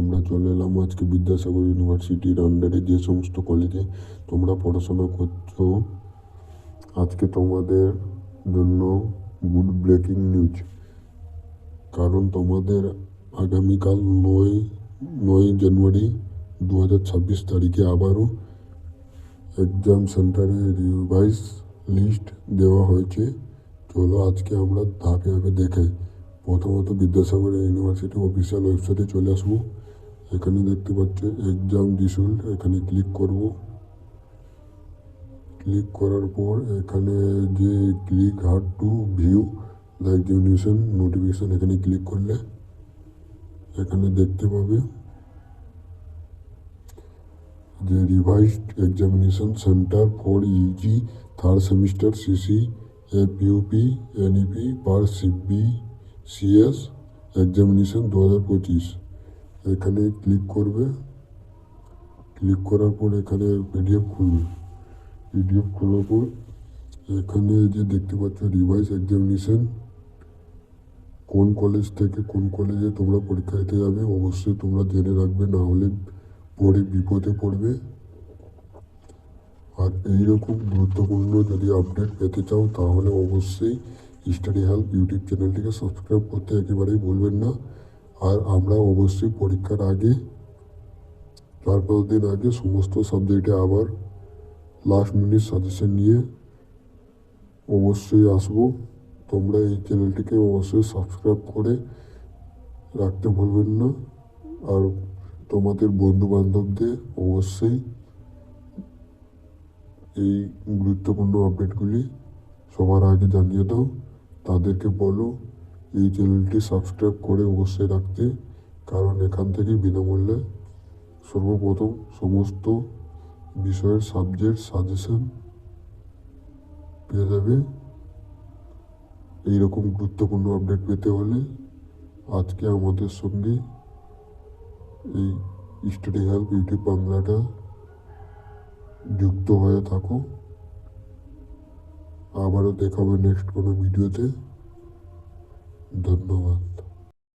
আমরা চলে এলাম আজকে বিদ্যাসাগর ইউনিভার্সিটির আন্ডারে যে সমস্ত কলেজে তোমরা পড়াশোনা করছো। আজকে তোমাদের জন্য গুড ব্রেকিং নিউজ, কারণ তোমাদের আগামীকাল 9 জানুয়ারি 2026 তারিখে আবারও এক্সাম সেন্টারে রিভাইজ লিস্ট দেওয়া হয়েছে। চলো আজকে আমরা ধাপে ধাপে দেখাই। প্রথমত বিদ্যাসাগর ইউনিভার্সিটি অফিসিয়াল ওয়েবসাইটে চলে আসবো। এখানে দেখতে পাচ্ছ এক্সাম রিজাল্ট, এখানে ক্লিক করব। ক্লিক করার পর এখানে যে click hard to view the examination notification, এখানে ক্লিক করলে এখানে দেখতে পাবে যে revised examination centre for UG third semester CC এপিউপি এনইপি পার সিবিসিএস এক্সামিনেশন 2025। এখানে ক্লিক করবে। ক্লিক করার পর এখানে পিডিএফ খুলবে। পিডিএফ খোলার পর এখানে যে দেখতে পাচ্ছ রিভাইজ এক্সামিনেশন, কোন কলেজ থেকে কোন কলেজে তোমরা পরীক্ষা দিতে যাবে অবশ্যই তোমরা জেনে রাখবে, না হলে পরে বিপদে পড়বে। আর এইরকম গুরুত্বপূর্ণ যদি আপডেট পেতে চাও তাহলে অবশ্যই স্টাডি হেল্প ইউটিউব চ্যানেলটিকে সাবস্ক্রাইব করতে একেবারেই ভুলবেন না। আর আমরা অবশ্যই পরীক্ষার আগে 4-5 দিন আগে সমস্ত সাবজেক্টে আবার লাস্ট মিনিট সাজেশন নিয়ে অবশ্যই আসবো। তোমরা এই চ্যানেলটিকে অবশ্যই সাবস্ক্রাইব করে রাখতে ভুলবেন না। আর তোমাদের বন্ধু বান্ধবদের অবশ্যই এই গুরুত্বপূর্ণ আপডেটগুলি সবার আগে জানিয়ে দাও। তাদেরকে বলো এই চ্যানেলটি সাবস্ক্রাইব করে অবশ্যই রাখতে, কারণ এখান থেকে বিনামূল্যে সর্বপ্রথম সমস্ত বিষয়ের সাবজেক্ট সাজেশন পেয়ে যাবে। এইরকম গুরুত্বপূর্ণ আপডেট পেতে হলে আজকে আমাদের সঙ্গে এই স্টাডি হেল্প ইউটিউব বাংলাটা যুক্ত হয়ে থাকো। আবারও দেখা হবে নেক্সট কোনো ভিডিওতে। ধন্যবাদ।